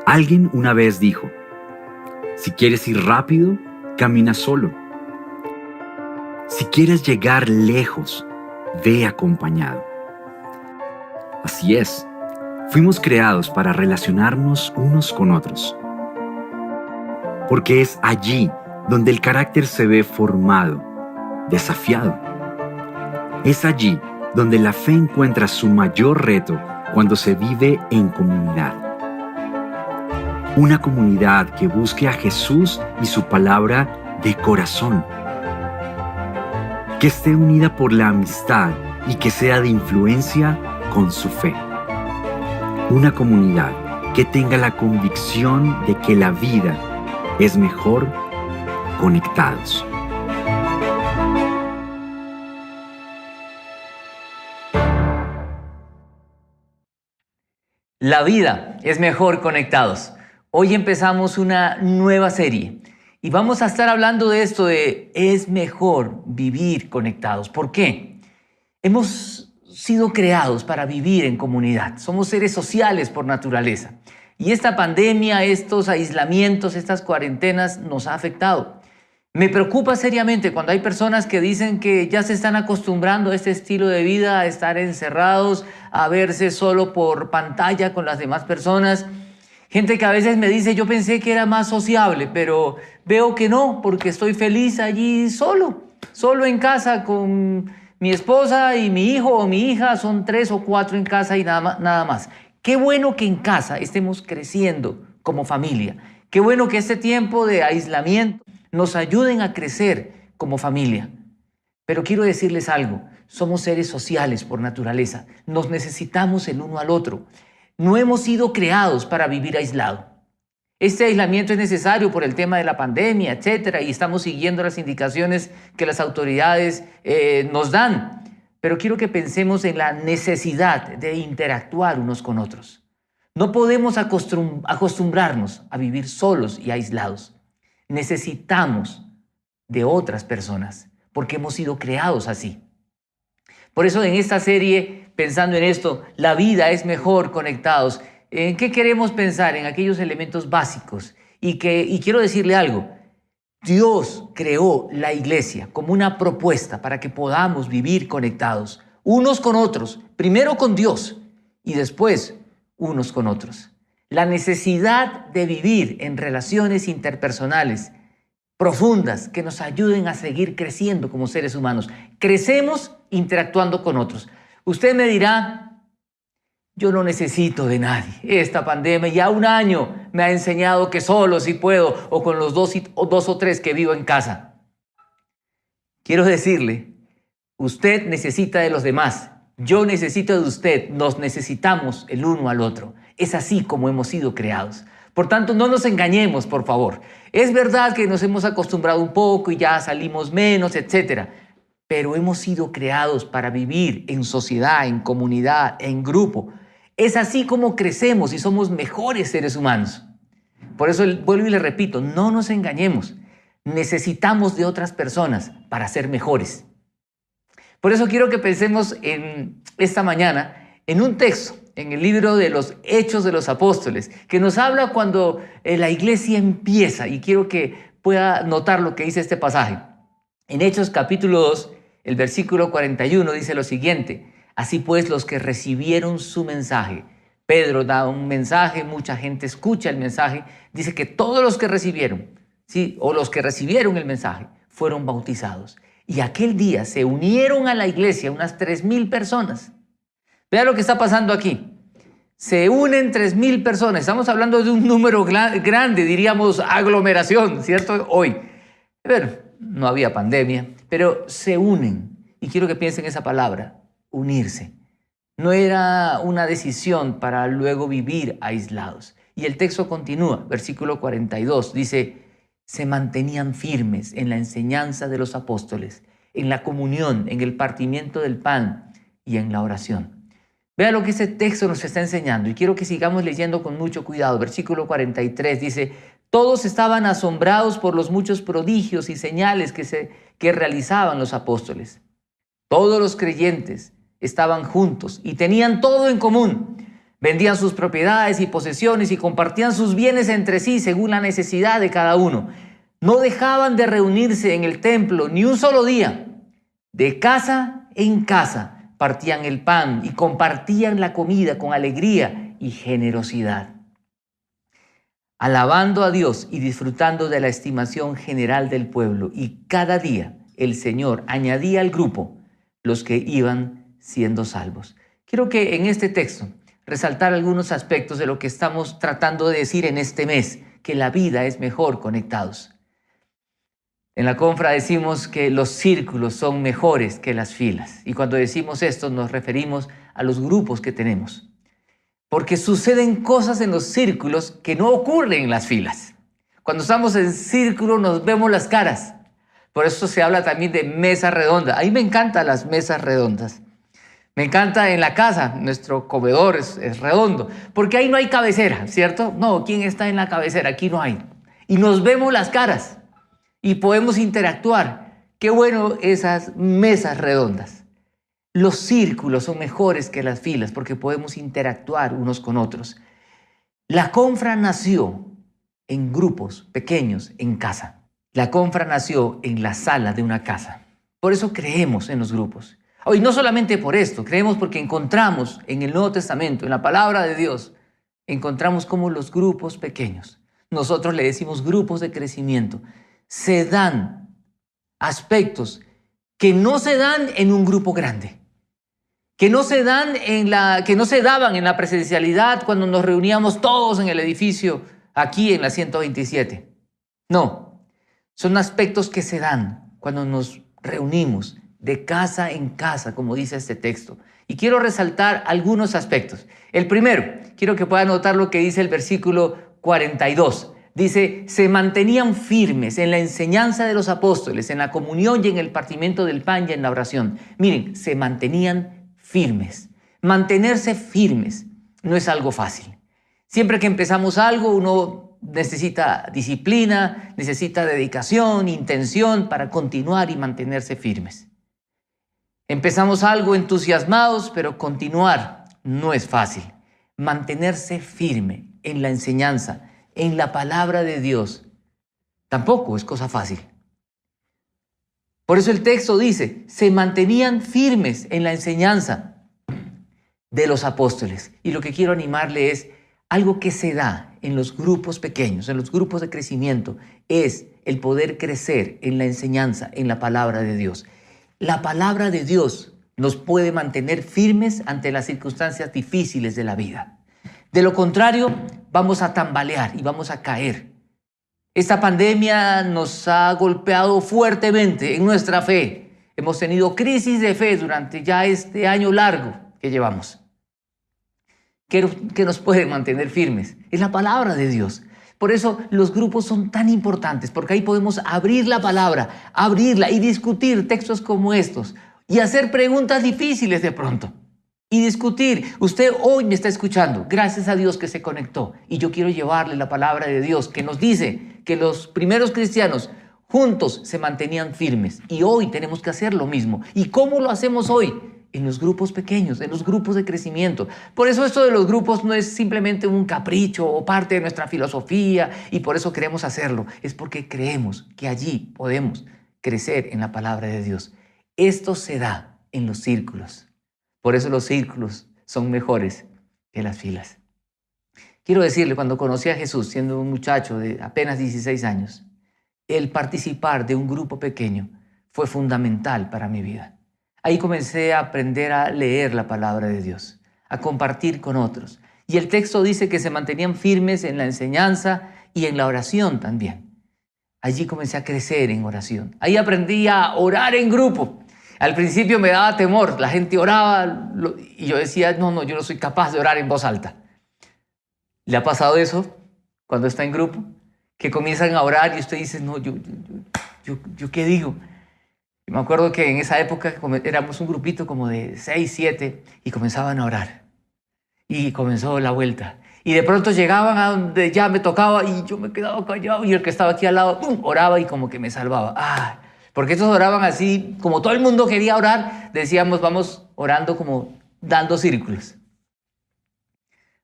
Alguien una vez dijo, si quieres ir rápido, camina solo. Si quieres llegar lejos, ve acompañado. Así es, fuimos creados para relacionarnos unos con otros. Porque es allí donde el carácter se ve formado, desafiado. Es allí donde la fe encuentra su mayor reto cuando se vive en comunidad. Una comunidad que busque a Jesús y su palabra de corazón. Que esté unida por la amistad y que sea de influencia con su fe. Una comunidad que tenga la convicción de que la vida es mejor conectados. La vida es mejor conectados. Hoy empezamos una nueva serie y vamos a estar hablando de esto de es mejor vivir conectados. ¿Por qué? Hemos sido creados para vivir en comunidad. Somos seres sociales por naturaleza. Y esta pandemia, estos aislamientos, estas cuarentenas nos ha afectado. Me preocupa seriamente cuando hay personas que dicen que ya se están acostumbrando a este estilo de vida, a estar encerrados, a verse solo por pantalla con las demás personas. Gente que a veces me dice, yo pensé que era más sociable, pero veo que no, porque estoy feliz allí solo en casa con mi esposa y mi hijo o mi hija, son 3 o 4 en casa y nada más. Qué bueno que en casa estemos creciendo como familia. Qué bueno que este tiempo de aislamiento nos ayuden a crecer como familia. Pero quiero decirles algo, somos seres sociales por naturaleza, nos necesitamos el uno al otro. No hemos sido creados para vivir aislados. Este aislamiento es necesario por el tema de la pandemia, etcétera, y estamos siguiendo las indicaciones que las autoridades nos dan. Pero quiero que pensemos en la necesidad de interactuar unos con otros. No podemos acostumbrarnos a vivir solos y aislados. Necesitamos de otras personas porque hemos sido creados así. Por eso en esta serie, pensando en esto, la vida es mejor conectados. ¿En qué queremos pensar? En aquellos elementos básicos. Y quiero decirle algo. Dios creó la iglesia como una propuesta para que podamos vivir conectados unos con otros, primero con Dios y después unos con otros. La necesidad de vivir en relaciones interpersonales profundas que nos ayuden a seguir creciendo como seres humanos. Crecemos interactuando con otros. Usted me dirá, yo no necesito de nadie. Esta pandemia ya 1 año me ha enseñado que solo sí puedo o con los 2 o 3 que vivo en casa. Quiero decirle, usted necesita de los demás. Yo necesito de usted. Nos necesitamos el uno al otro. Es así como hemos sido creados. Por tanto, no nos engañemos, por favor. Es verdad que nos hemos acostumbrado un poco y ya salimos menos, etcétera. Pero hemos sido creados para vivir en sociedad, en comunidad, en grupo. Es así como crecemos y somos mejores seres humanos. Por eso vuelvo y le repito, no nos engañemos. Necesitamos de otras personas para ser mejores. Por eso quiero que pensemos en esta mañana en un texto, en el libro de los Hechos de los Apóstoles, que nos habla cuando la iglesia empieza, y quiero que pueda notar lo que dice este pasaje. En Hechos capítulo 2, el versículo 41 dice lo siguiente: así pues, los que recibieron su mensaje, Pedro da un mensaje, mucha gente escucha el mensaje, dice que todos los que recibieron, ¿sí? O los que recibieron el mensaje, fueron bautizados. Y aquel día se unieron a la iglesia unas 3,000 personas. Vea lo que está pasando aquí. Se unen 3,000 personas. Estamos hablando de un número grande, diríamos aglomeración, ¿cierto? Hoy. Bueno, no había pandemia, pero se unen. Y quiero que piensen esa palabra, unirse. No era una decisión para luego vivir aislados. Y el texto continúa, versículo 42, dice: se mantenían firmes en la enseñanza de los apóstoles, en la comunión, en el partimiento del pan y en la oración. Vea lo que ese texto nos está enseñando y quiero que sigamos leyendo con mucho cuidado. Versículo 43 dice: todos estaban asombrados por los muchos prodigios y señales que realizaban los apóstoles. Todos los creyentes estaban juntos y tenían todo en común. Vendían sus propiedades y posesiones y compartían sus bienes entre sí según la necesidad de cada uno. No dejaban de reunirse en el templo ni un solo día. De casa en casa partían el pan y compartían la comida con alegría y generosidad, alabando a Dios y disfrutando de la estimación general del pueblo. Y cada día el Señor añadía al grupo los que iban siendo salvos. Quiero que en este texto resaltar algunos aspectos de lo que estamos tratando de decir en este mes, que la vida es mejor conectados. En la confra decimos que los círculos son mejores que las filas. Y cuando decimos esto nos referimos a los grupos que tenemos. Porque suceden cosas en los círculos que no ocurren en las filas. Cuando estamos en círculo nos vemos las caras. Por eso se habla también de mesa redonda. A mí me encantan las mesas redondas. Me encanta en la casa, nuestro comedor es redondo, porque ahí no hay cabecera, ¿cierto? No, ¿quién está en la cabecera? Aquí no hay. Y nos vemos las caras y podemos interactuar. Qué bueno esas mesas redondas. Los círculos son mejores que las filas porque podemos interactuar unos con otros. La confra nació en grupos pequeños en casa. La confra nació en la sala de una casa. Por eso creemos en los grupos. Y no solamente por esto, creemos porque encontramos en el Nuevo Testamento, en la palabra de Dios, encontramos cómo los grupos pequeños, nosotros le decimos grupos de crecimiento, se dan aspectos que no se dan en un grupo grande, que no se daban en la presencialidad cuando nos reuníamos todos en el edificio aquí en la 127. No, son aspectos que se dan cuando nos reunimos de casa en casa, como dice este texto. Y quiero resaltar algunos aspectos. El primero, quiero que puedan notar lo que dice el versículo 42. Dice, se mantenían firmes en la enseñanza de los apóstoles, en la comunión y en el partimiento del pan y en la oración. Miren, se mantenían firmes. Mantenerse firmes no es algo fácil. Siempre que empezamos algo, uno necesita disciplina, necesita dedicación, intención para continuar y mantenerse firmes. Empezamos algo entusiasmados, pero continuar no es fácil. Mantenerse firme en la enseñanza, en la palabra de Dios, tampoco es cosa fácil. Por eso el texto dice, se mantenían firmes en la enseñanza de los apóstoles. Y lo que quiero animarle es algo que se da en los grupos pequeños, en los grupos de crecimiento, es el poder crecer en la enseñanza, en la palabra de Dios. La palabra de Dios nos puede mantener firmes ante las circunstancias difíciles de la vida. De lo contrario, vamos a tambalear y vamos a caer. Esta pandemia nos ha golpeado fuertemente en nuestra fe. Hemos tenido crisis de fe durante ya este año largo que llevamos. ¿Qué nos puede mantener firmes? Es la palabra de Dios. Por eso los grupos son tan importantes, porque ahí podemos abrir la palabra, abrirla y discutir textos como estos y hacer preguntas difíciles de pronto y discutir. Usted hoy me está escuchando, gracias a Dios que se conectó, y yo quiero llevarle la palabra de Dios que nos dice que los primeros cristianos juntos se mantenían firmes y hoy tenemos que hacer lo mismo. ¿Y cómo lo hacemos hoy? En los grupos pequeños, en los grupos de crecimiento. Por eso esto de los grupos no es simplemente un capricho o parte de nuestra filosofía y por eso queremos hacerlo. Es porque creemos que allí podemos crecer en la palabra de Dios. Esto se da en los círculos. Por eso los círculos son mejores que las filas. Quiero decirle, cuando conocí a Jesús, siendo un muchacho de apenas 16 años, el participar de un grupo pequeño fue fundamental para mi vida. Ahí comencé a aprender a leer la palabra de Dios, a compartir con otros. Y el texto dice que se mantenían firmes en la enseñanza y en la oración también. Allí comencé a crecer en oración. Ahí aprendí a orar en grupo. Al principio me daba temor, la gente oraba y yo decía, no, yo no soy capaz de orar en voz alta. ¿Le ha pasado eso cuando está en grupo? Que comienzan a orar y usted dice, no, yo ¿qué digo? Y me acuerdo que en esa época éramos un grupito como de 6, 7 y comenzaban a orar. Y comenzó la vuelta. Y de pronto llegaban a donde ya me tocaba y yo me quedaba callado y el que estaba aquí al lado ¡pum!, oraba y como que me salvaba. Porque estos oraban así, como todo el mundo quería orar, decíamos vamos orando como dando círculos.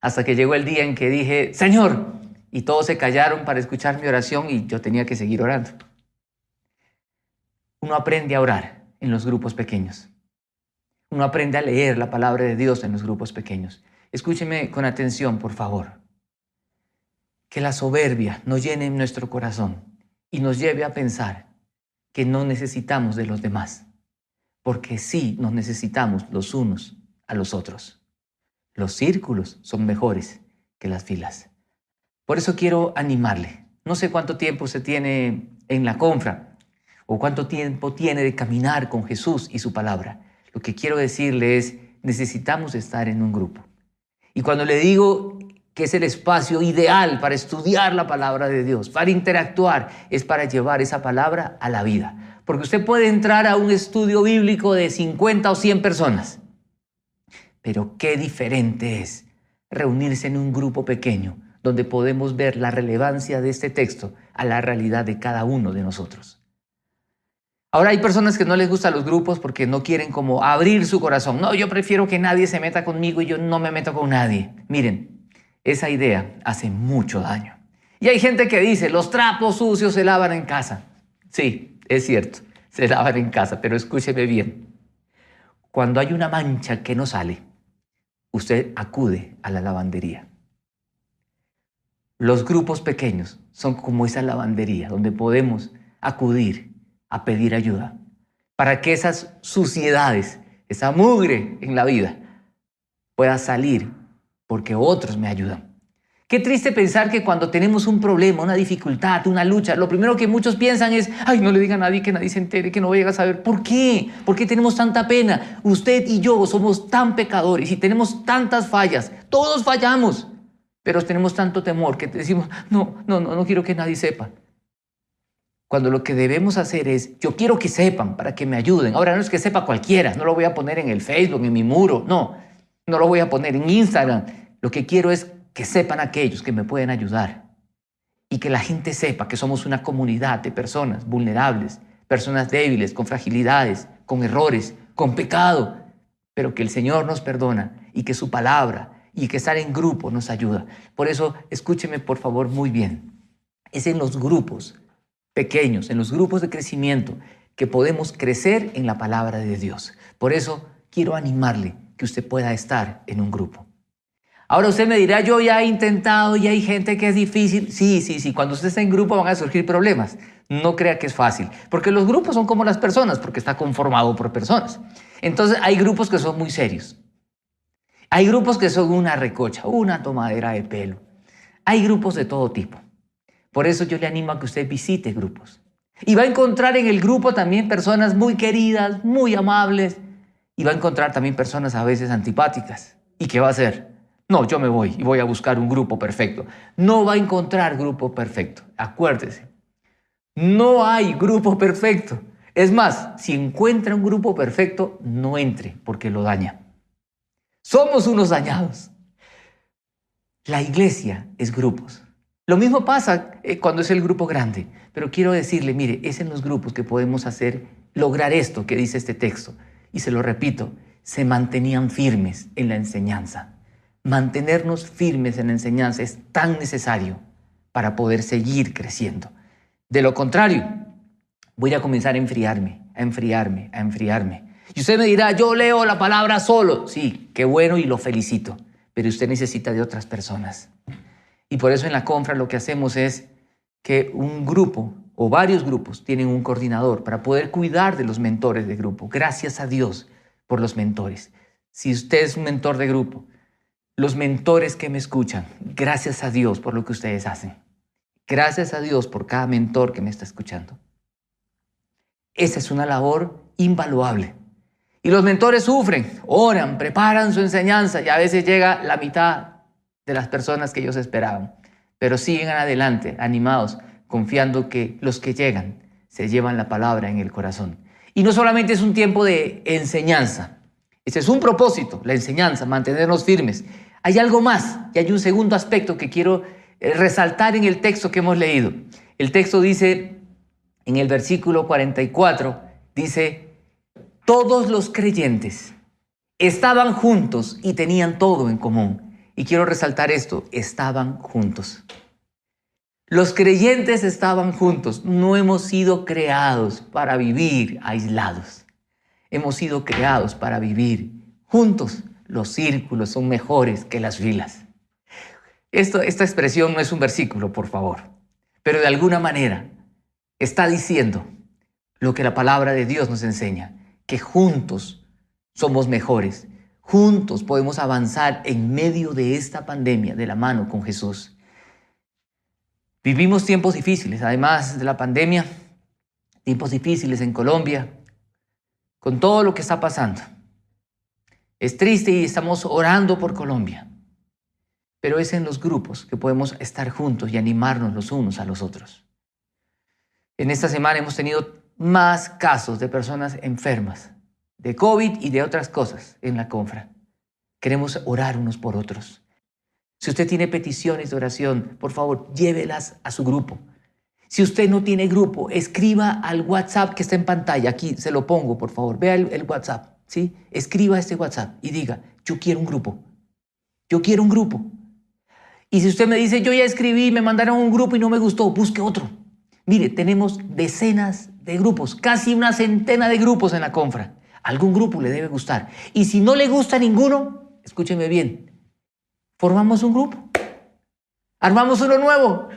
Hasta que llegó el día en que dije, Señor, y todos se callaron para escuchar mi oración y yo tenía que seguir orando. Uno aprende a orar en los grupos pequeños. Uno aprende a leer la palabra de Dios en los grupos pequeños. Escúcheme con atención, por favor. Que la soberbia nos llene en nuestro corazón y nos lleve a pensar que no necesitamos de los demás, porque sí nos necesitamos los unos a los otros. Los círculos son mejores que las filas. Por eso quiero animarle. No sé cuánto tiempo se tiene en la confra o cuánto tiempo tiene de caminar con Jesús y su palabra. Lo que quiero decirle es, necesitamos estar en un grupo. Y cuando le digo que es el espacio ideal para estudiar la palabra de Dios, para interactuar, es para llevar esa palabra a la vida. Porque usted puede entrar a un estudio bíblico de 50 o 100 personas. Pero qué diferente es reunirse en un grupo pequeño donde podemos ver la relevancia de este texto a la realidad de cada uno de nosotros. Ahora hay personas que no les gustan los grupos porque no quieren como abrir su corazón. No, yo prefiero que nadie se meta conmigo y yo no me meto con nadie. Miren, esa idea hace mucho daño. Y hay gente que dice, los trapos sucios se lavan en casa. Sí, es cierto, se lavan en casa, pero escúcheme bien. Cuando hay una mancha que no sale, usted acude a la lavandería. Los grupos pequeños son como esa lavandería donde podemos acudir a pedir ayuda para que esas suciedades, esa mugre en la vida pueda salir porque otros me ayudan. Qué triste pensar que cuando tenemos un problema, una dificultad, una lucha, lo primero que muchos piensan es, ay, no le diga a nadie, que nadie se entere, que no vaya a saber. ¿Por qué? ¿Por qué tenemos tanta pena? Usted y yo somos tan pecadores y tenemos tantas fallas. Todos fallamos, pero tenemos tanto temor que decimos, no quiero que nadie sepa. Cuando lo que debemos hacer es, yo quiero que sepan para que me ayuden. Ahora no es que sepa cualquiera, no lo voy a poner en el Facebook, en mi muro, no lo voy a poner en Instagram. Lo que quiero es que sepan aquellos que me pueden ayudar y que la gente sepa que somos una comunidad de personas vulnerables, personas débiles, con fragilidades, con errores, con pecado, pero que el Señor nos perdona y que su palabra y que estar en grupo nos ayuda. Por eso, escúcheme por favor muy bien. Es en los grupos pequeños, en los grupos de crecimiento, que podemos crecer en la palabra de Dios. Por eso quiero animarle que usted pueda estar en un grupo. Ahora usted me dirá, yo ya he intentado y hay gente que es difícil. Sí, cuando usted está en grupo van a surgir problemas. No crea que es fácil, porque los grupos son como las personas, porque está conformado por personas. Entonces hay grupos que son muy serios. Hay grupos que son una recocha, una tomadera de pelo. Hay grupos de todo tipo. Por eso yo le animo a que usted visite grupos. Y va a encontrar en el grupo también personas muy queridas, muy amables. Y va a encontrar también personas a veces antipáticas. ¿Y qué va a hacer? No, yo me voy y voy a buscar un grupo perfecto. No va a encontrar grupo perfecto. Acuérdese, no hay grupo perfecto. Es más, si encuentra un grupo perfecto, no entre porque lo daña. Somos unos dañados. La iglesia es grupos. Lo mismo pasa cuando es el grupo grande. Pero quiero decirle, mire, es en los grupos que podemos lograr esto que dice este texto. Y se lo repito, se mantenían firmes en la enseñanza. Mantenernos firmes en la enseñanza es tan necesario para poder seguir creciendo. De lo contrario, voy a comenzar a enfriarme. Y usted me dirá, yo leo la palabra solo. Sí, qué bueno y lo felicito, pero usted necesita de otras personas. Y por eso en la confra lo que hacemos es que un grupo o varios grupos tienen un coordinador para poder cuidar de los mentores de grupo. Gracias a Dios por los mentores. Si usted es un mentor de grupo, los mentores que me escuchan, gracias a Dios por lo que ustedes hacen. Gracias a Dios por cada mentor que me está escuchando. Esa es una labor invaluable. Y los mentores sufren, oran, preparan su enseñanza y a veces llega la mitad de las personas que ellos esperaban. Pero siguen adelante, animados, confiando que los que llegan se llevan la palabra en el corazón. Y no solamente es un tiempo de enseñanza. Ese es un propósito, la enseñanza, mantenernos firmes. Hay algo más y hay un segundo aspecto que quiero resaltar en el texto que hemos leído. El texto dice, en el versículo 44, dice, todos los creyentes estaban juntos y tenían todo en común. Y quiero resaltar esto, estaban juntos. Los creyentes estaban juntos. No hemos sido creados para vivir aislados. Hemos sido creados para vivir juntos. Los círculos son mejores que las filas. Esta expresión no es un versículo, por favor, pero de alguna manera está diciendo lo que la palabra de Dios nos enseña, que juntos somos mejores. Juntos podemos avanzar en medio de esta pandemia de la mano con Jesús. Vivimos tiempos difíciles, además de la pandemia, tiempos difíciles en Colombia, con todo lo que está pasando. Es triste y estamos orando por Colombia, pero es en los grupos que podemos estar juntos y animarnos los unos a los otros. En esta semana hemos tenido más casos de personas enfermas, de COVID y de otras cosas en la confra. Queremos orar unos por otros. Si usted tiene peticiones de oración, por favor, llévelas a su grupo. Si usted no tiene grupo, escriba al WhatsApp que está en pantalla. Aquí se lo pongo, por favor. Vea el WhatsApp, ¿sí? Escriba este WhatsApp y diga, yo quiero un grupo. Yo quiero un grupo. Y si usted me dice, yo ya escribí, me mandaron un grupo y no me gustó, busque otro. Mire, tenemos decenas de grupos, casi una centena de grupos en la confra. Algún grupo le debe gustar. Y si no le gusta ninguno, escúcheme bien, formamos un grupo, armamos uno nuevo.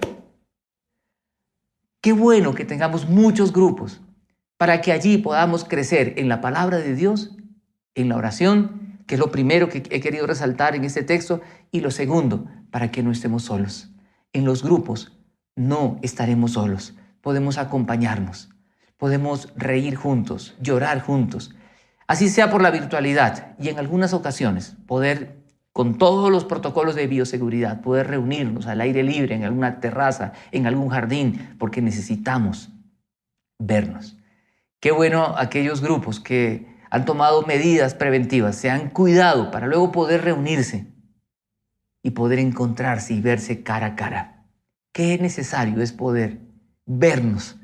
Qué bueno que tengamos muchos grupos para que allí podamos crecer en la palabra de Dios, en la oración, que es lo primero que he querido resaltar en este texto, y lo segundo, para que no estemos solos. En los grupos no estaremos solos, podemos acompañarnos, podemos reír juntos, llorar juntos, así sea por la virtualidad, y en algunas ocasiones poder, con todos los protocolos de bioseguridad, poder reunirnos al aire libre, en alguna terraza, en algún jardín, porque necesitamos vernos. Qué bueno aquellos grupos que han tomado medidas preventivas, se han cuidado para luego poder reunirse y poder encontrarse y verse cara a cara. Qué necesario es poder vernos.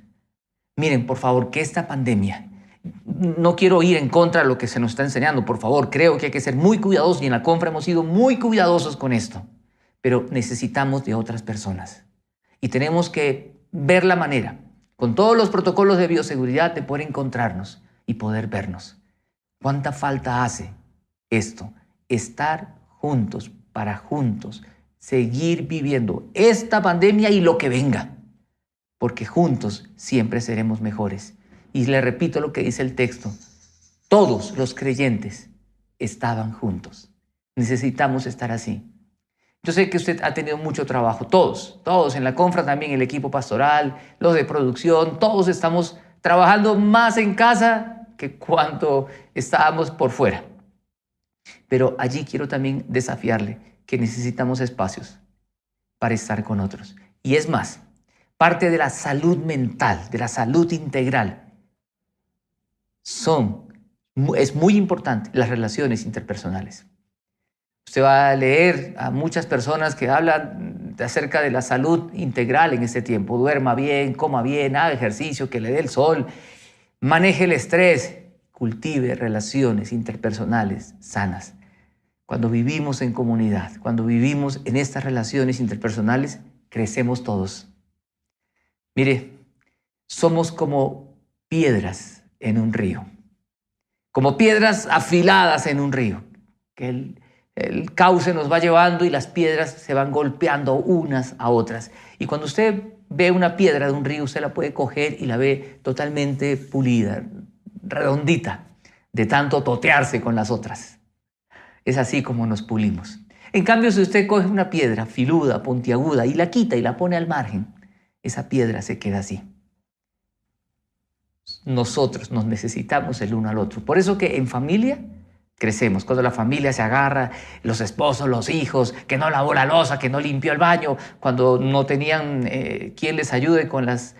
Miren, por favor, que esta pandemia, no quiero ir en contra de lo que se nos está enseñando, por favor, creo que hay que ser muy cuidadosos y en la confra hemos sido muy cuidadosos con esto, pero necesitamos de otras personas y tenemos que ver la manera, con todos los protocolos de bioseguridad, de poder encontrarnos y poder vernos. ¿Cuánta falta hace esto? Estar juntos, para juntos, seguir viviendo esta pandemia y lo que venga, porque juntos siempre seremos mejores. Y le repito lo que dice el texto, todos los creyentes estaban juntos. Necesitamos estar así. Yo sé que usted ha tenido mucho trabajo, todos en la confra, también el equipo pastoral, los de producción, todos estamos trabajando más en casa que cuando estábamos por fuera. Pero allí quiero también desafiarle que necesitamos espacios para estar con otros. Y es más, parte de la salud mental, de la salud integral, es muy importante las relaciones interpersonales. Usted va a leer a muchas personas que hablan acerca de la salud integral en este tiempo. Duerma bien, coma bien, haga ejercicio, que le dé el sol, maneje el estrés, cultive relaciones interpersonales sanas. Cuando vivimos en comunidad, cuando vivimos en estas relaciones interpersonales, crecemos todos. Mire, somos como piedras en un río, como piedras afiladas en un río, que el cauce nos va llevando y las piedras se van golpeando unas a otras. Y cuando usted ve una piedra de un río, usted la puede coger y la ve totalmente pulida, redondita, de tanto totearse con las otras. Es así como nos pulimos. En cambio, si usted coge una piedra filuda, puntiaguda, y la quita y la pone al margen, esa piedra se queda así. Nosotros nos necesitamos el uno al otro. Por eso que en familia crecemos. Cuando la familia se agarra, los esposos, los hijos, que no lavó la loza, que no limpió el baño, cuando no tenían quien les ayude con las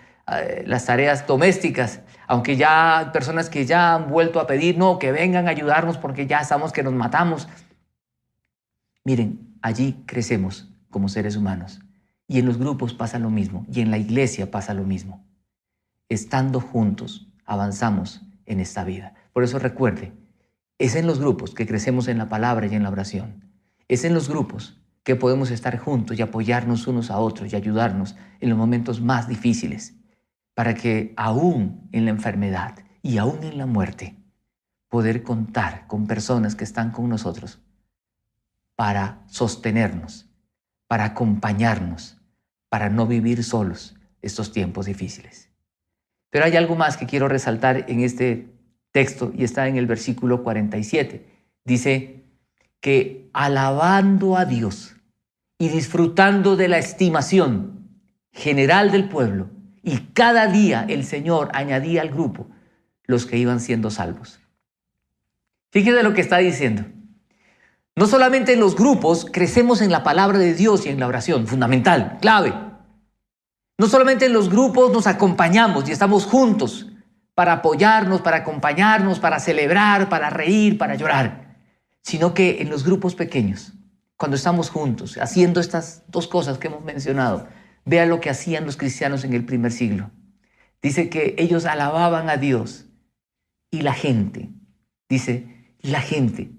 tareas domésticas, aunque ya hay personas que ya han vuelto a pedir, no, que vengan a ayudarnos porque ya estamos que nos matamos. Miren, allí crecemos como seres humanos. Y en los grupos pasa lo mismo, y en la iglesia pasa lo mismo. Estando juntos, avanzamos en esta vida. Por eso recuerde, es en los grupos que crecemos en la palabra y en la oración. Es en los grupos que podemos estar juntos y apoyarnos unos a otros y ayudarnos en los momentos más difíciles, para que aún en la enfermedad y aún en la muerte, poder contar con personas que están con nosotros para sostenernos, para acompañarnos, para no vivir solos estos tiempos difíciles. Pero hay algo más que quiero resaltar en este texto y está en el versículo 47. Dice que alabando a Dios y disfrutando de la estimación general del pueblo, y cada día el Señor añadía al grupo los que iban siendo salvos. Fíjese lo que está diciendo. No solamente en los grupos crecemos en la palabra de Dios y en la oración, fundamental, clave. No solamente en los grupos nos acompañamos y estamos juntos para apoyarnos, para acompañarnos, para celebrar, para reír, para llorar, sino que en los grupos pequeños, cuando estamos juntos, haciendo estas dos cosas que hemos mencionado, vea lo que hacían los cristianos en el primer siglo. Dice que ellos alababan a Dios y la gente, dice, la gente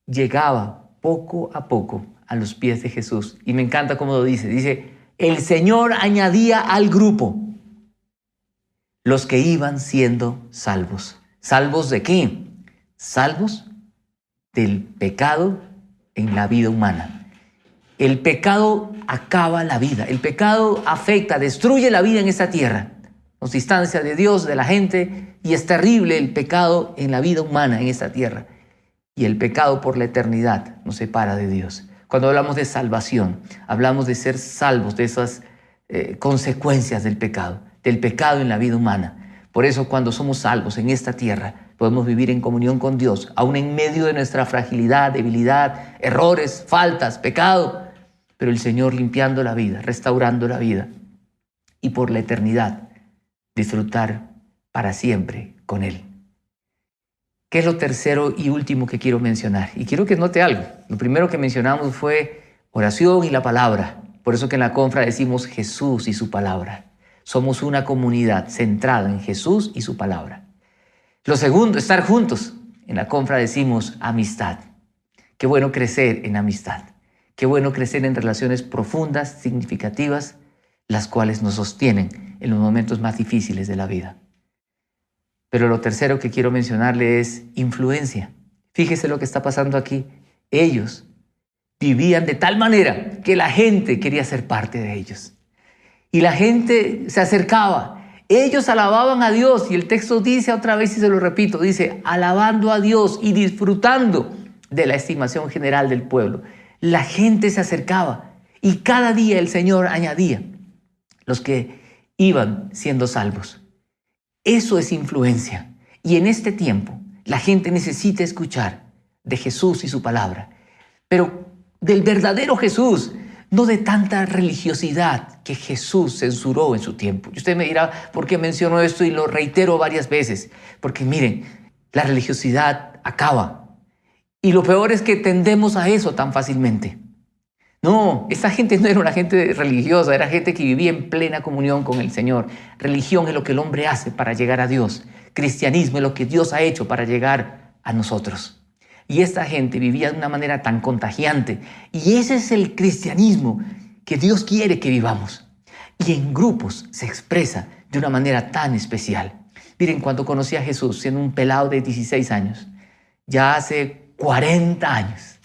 llegaba poco a poco a los pies de Jesús. Y me encanta cómo lo dice. Dice, el Señor añadía al grupo los que iban siendo salvos. ¿Salvos de qué? Salvos del pecado en la vida humana. El pecado acaba la vida. El pecado afecta, destruye la vida en esta tierra. Nos distancia de Dios, de la gente, y es terrible el pecado en la vida humana en esta tierra. Y el pecado por la eternidad nos separa de Dios. Cuando hablamos de salvación, hablamos de ser salvos de esas consecuencias del pecado en la vida humana. Por eso cuando somos salvos en esta tierra, podemos vivir en comunión con Dios, aún en medio de nuestra fragilidad, debilidad, errores, faltas, pecado. Pero el Señor limpiando la vida, restaurando la vida, y por la eternidad disfrutar para siempre con Él. ¿Qué es lo tercero y último que quiero mencionar? Y quiero que note algo. Lo primero que mencionamos fue oración y la palabra. Por eso que en la confra decimos Jesús y su palabra. Somos una comunidad centrada en Jesús y su palabra. Lo segundo, estar juntos. En la confra decimos amistad. Qué bueno crecer en amistad. Qué bueno crecer en relaciones profundas, significativas, las cuales nos sostienen en los momentos más difíciles de la vida. Pero lo tercero que quiero mencionarle es influencia. Fíjese lo que está pasando aquí. Ellos vivían de tal manera que la gente quería ser parte de ellos. Y la gente se acercaba. Ellos alababan a Dios. Y el texto dice otra vez, y se lo repito, dice, alabando a Dios y disfrutando de la estimación general del pueblo. La gente se acercaba y cada día el Señor añadía los que iban siendo salvos. Eso es influencia. Y en este tiempo la gente necesita escuchar de Jesús y su palabra, pero del verdadero Jesús, no de tanta religiosidad que Jesús censuró en su tiempo. Y usted me dirá, ¿por qué menciono esto? Y lo reitero varias veces. Porque miren, la religiosidad acaba. Y lo peor es que tendemos a eso tan fácilmente. No, esta gente no era una gente religiosa, era gente que vivía en plena comunión con el Señor. Religión es lo que el hombre hace para llegar a Dios. Cristianismo es lo que Dios ha hecho para llegar a nosotros. Y esta gente vivía de una manera tan contagiante. Y ese es el cristianismo que Dios quiere que vivamos. Y en grupos se expresa de una manera tan especial. Miren, cuando conocí a Jesús siendo un pelado de 16 años, ya hace 40 años,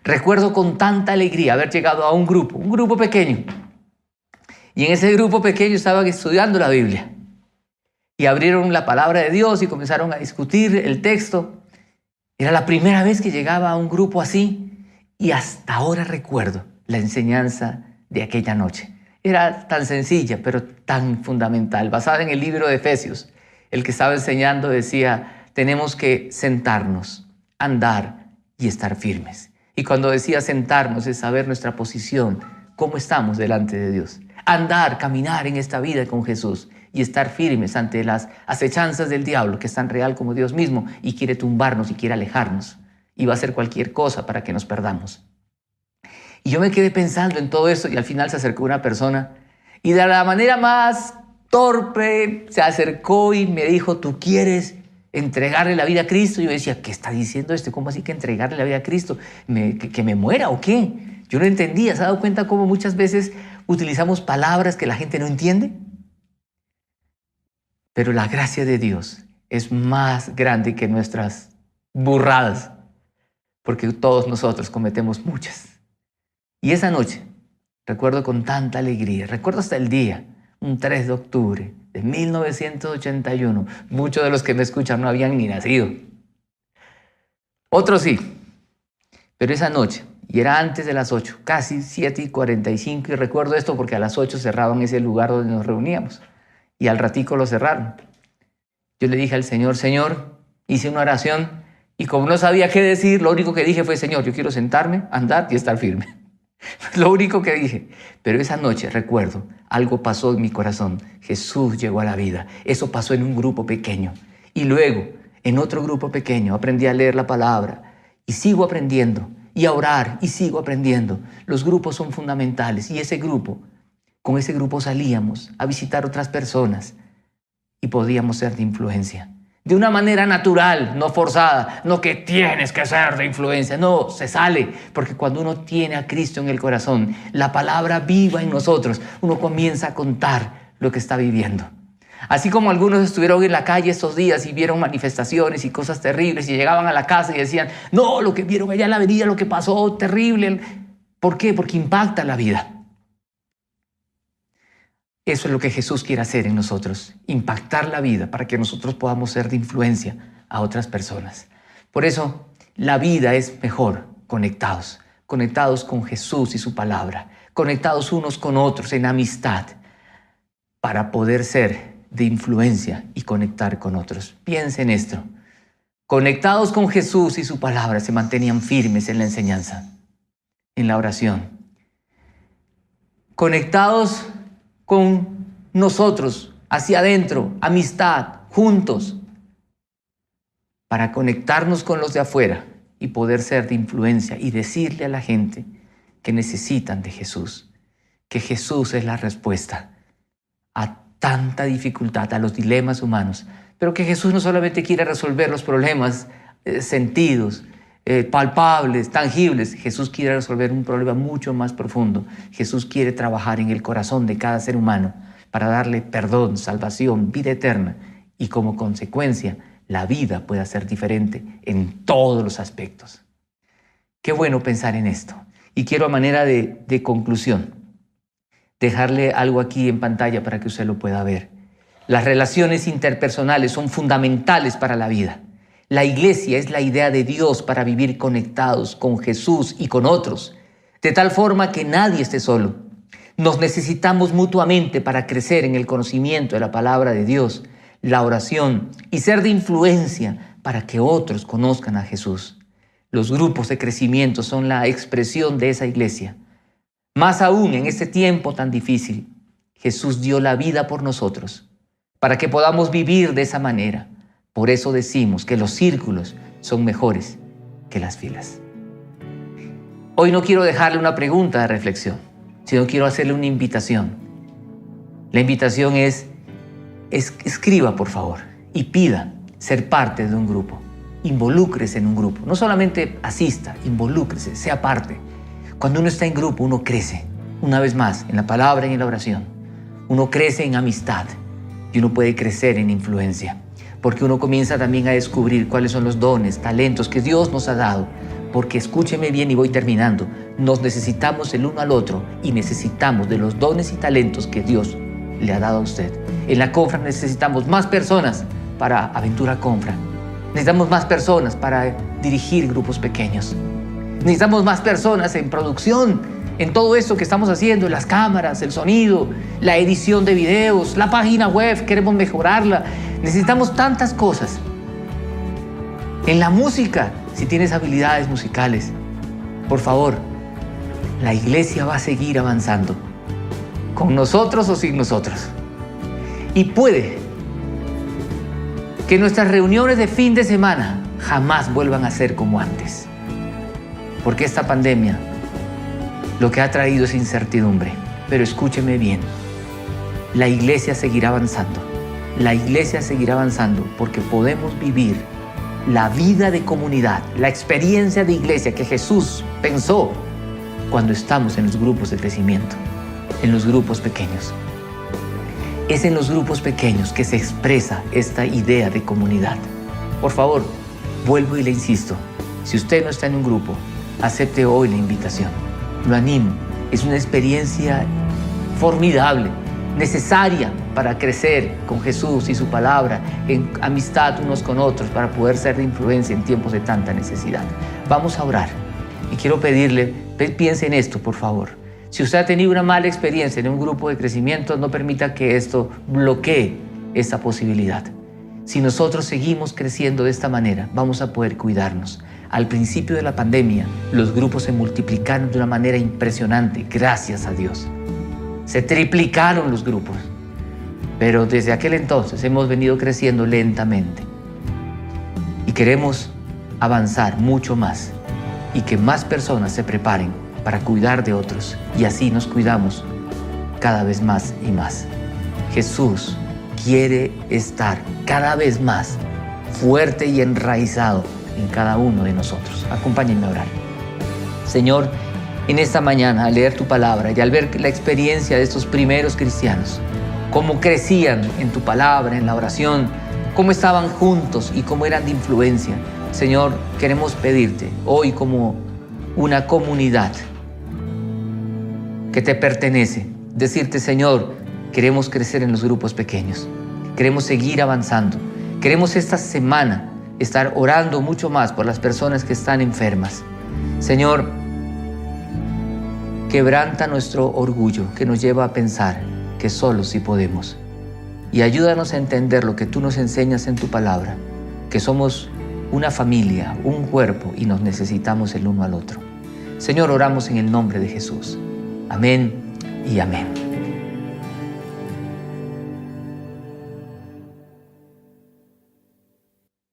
recuerdo con tanta alegría haber llegado a un grupo pequeño. Y en ese grupo pequeño estaban estudiando la Biblia. Y abrieron la palabra de Dios y comenzaron a discutir el texto. Era la primera vez que llegaba a un grupo así. Y hasta ahora recuerdo la enseñanza de aquella noche. Era tan sencilla, pero tan fundamental, basada en el libro de Efesios. El que estaba enseñando decía, tenemos que sentarnos, andar y estar firmes. Y cuando decía sentarnos es saber nuestra posición, cómo estamos delante de Dios. Andar, caminar en esta vida con Jesús y estar firmes ante las acechanzas del diablo, que es tan real como Dios mismo y quiere tumbarnos y quiere alejarnos. Y va a hacer cualquier cosa para que nos perdamos. Y yo me quedé pensando en todo eso y al final se acercó una persona y de la manera más torpe se acercó y me dijo, ¿tú quieres entregarle la vida a Cristo. Yo decía, ¿qué está diciendo este? ¿Cómo así que entregarle la vida a Cristo? ¿Que me muera o qué? Yo no entendía. ¿Se ha dado cuenta cómo muchas veces utilizamos palabras que la gente no entiende? Pero la gracia de Dios es más grande que nuestras burradas, porque todos nosotros cometemos muchas. Y esa noche, recuerdo con tanta alegría, recuerdo hasta el día, un 3 de octubre de 1981, muchos de los que me escuchan no habían ni nacido. Otros sí, pero esa noche, y era antes de las 8, casi 7:45, y recuerdo esto porque a las 8 cerraban ese lugar donde nos reuníamos, y al ratico lo cerraron. Yo le dije al Señor, Señor, hice una oración, y como no sabía qué decir, lo único que dije fue, Señor, yo quiero sentarme, andar y estar firme. Lo único que dije. Pero esa noche, recuerdo, algo pasó en mi corazón. Jesús llegó a la vida. Eso pasó en un grupo pequeño. Y luego, en otro grupo pequeño, aprendí a leer la palabra. Y sigo aprendiendo. Y a orar. Y sigo aprendiendo. Los grupos son fundamentales. Y con ese grupo salíamos a visitar otras personas. Y podíamos ser de influencia. De una manera natural, no forzada, no que tienes que ser de influencia, no, se sale, porque cuando uno tiene a Cristo en el corazón, la palabra viva en nosotros, uno comienza a contar lo que está viviendo. Así como algunos estuvieron en la calle estos días y vieron manifestaciones y cosas terribles y llegaban a la casa y decían, no, lo que vieron allá en la avenida, lo que pasó, terrible. ¿Por qué? Porque impacta la vida. Eso es lo que Jesús quiere hacer en nosotros, impactar la vida para que nosotros podamos ser de influencia a otras personas. Por eso, la vida es mejor conectados con Jesús y su palabra, conectados unos con otros en amistad, para poder ser de influencia y conectar con otros. Piensa en esto. Conectados con Jesús y su palabra, se mantenían firmes en la enseñanza, en la oración. Conectados con nosotros, hacia adentro, amistad, juntos, para conectarnos con los de afuera y poder ser de influencia y decirle a la gente que necesitan de Jesús, que Jesús es la respuesta a tanta dificultad, a los dilemas humanos, pero que Jesús no solamente quiere resolver los problemas sentidos, palpables, tangibles. Jesús quiere resolver un problema mucho más profundo. Jesús quiere trabajar en el corazón de cada ser humano para darle perdón, salvación, vida eterna y como consecuencia la vida pueda ser diferente en todos los aspectos. Qué bueno pensar en esto. Y quiero a manera de conclusión dejarle algo aquí en pantalla para que usted lo pueda ver. Las relaciones interpersonales son fundamentales para la vida. La iglesia es la idea de Dios para vivir conectados con Jesús y con otros, de tal forma que nadie esté solo. Nos necesitamos mutuamente para crecer en el conocimiento de la palabra de Dios, la oración y ser de influencia para que otros conozcan a Jesús. Los grupos de crecimiento son la expresión de esa iglesia. Más aún en este tiempo tan difícil, Jesús dio la vida por nosotros, para que podamos vivir de esa manera. Por eso decimos que los círculos son mejores que las filas. Hoy no quiero dejarle una pregunta de reflexión, sino quiero hacerle una invitación. La invitación es escriba, por favor, y pida ser parte de un grupo. Involúcrese en un grupo. No solamente asista, involúcrese, sea parte. Cuando uno está en grupo, uno crece. Una vez más, en la palabra y en la oración. Uno crece en amistad y uno puede crecer en influencia. Porque uno comienza también a descubrir cuáles son los dones, talentos que Dios nos ha dado. Porque escúcheme bien y voy terminando. Nos necesitamos el uno al otro y necesitamos de los dones y talentos que Dios le ha dado a usted. En la Confra necesitamos más personas para Aventura Confra. Necesitamos más personas para dirigir grupos pequeños. Necesitamos más personas en producción, en todo esto que estamos haciendo, las cámaras, el sonido, la edición de videos, la página web, queremos mejorarla. Necesitamos tantas cosas. En la música, si tienes habilidades musicales, por favor, la iglesia va a seguir avanzando, con nosotros o sin nosotros. Y puede que nuestras reuniones de fin de semana jamás vuelvan a ser como antes. Porque esta pandemia lo que ha traído es incertidumbre. Pero escúcheme bien, la iglesia seguirá avanzando la iglesia seguirá avanzando porque podemos vivir la vida de comunidad, la experiencia de iglesia que Jesús pensó cuando estamos en los grupos de crecimiento, en los grupos pequeños. Es en los grupos pequeños que se expresa esta idea de comunidad. Por favor, vuelvo y le insisto, si usted no está en un grupo, acepte hoy la invitación. Lo animo. Es una experiencia formidable, necesaria para crecer con Jesús y su palabra, en amistad unos con otros, para poder ser de influencia en tiempos de tanta necesidad. Vamos a orar. Y quiero pedirle, piense en esto, por favor. Si usted ha tenido una mala experiencia en un grupo de crecimiento, no permita que esto bloquee esta posibilidad. Si nosotros seguimos creciendo de esta manera, vamos a poder cuidarnos. Al principio de la pandemia, los grupos se multiplicaron de una manera impresionante, gracias a Dios. Se triplicaron los grupos. Pero desde aquel entonces hemos venido creciendo lentamente. Y queremos avanzar mucho más y que más personas se preparen para cuidar de otros. Y así nos cuidamos cada vez más y más. Jesús quiere estar cada vez más fuerte y enraizado en cada uno de nosotros. Acompáñenme a orar. Señor, en esta mañana, al leer tu palabra y al ver la experiencia de estos primeros cristianos, cómo crecían en tu palabra, en la oración, cómo estaban juntos y cómo eran de influencia, Señor, queremos pedirte hoy como una comunidad que te pertenece, decirte, Señor, queremos crecer en los grupos pequeños, queremos seguir avanzando, queremos esta semana estar orando mucho más por las personas que están enfermas. Señor, quebranta nuestro orgullo que nos lleva a pensar que solos sí podemos. Y ayúdanos a entender lo que tú nos enseñas en tu palabra, que somos una familia, un cuerpo y nos necesitamos el uno al otro. Señor, oramos en el nombre de Jesús. Amén y amén.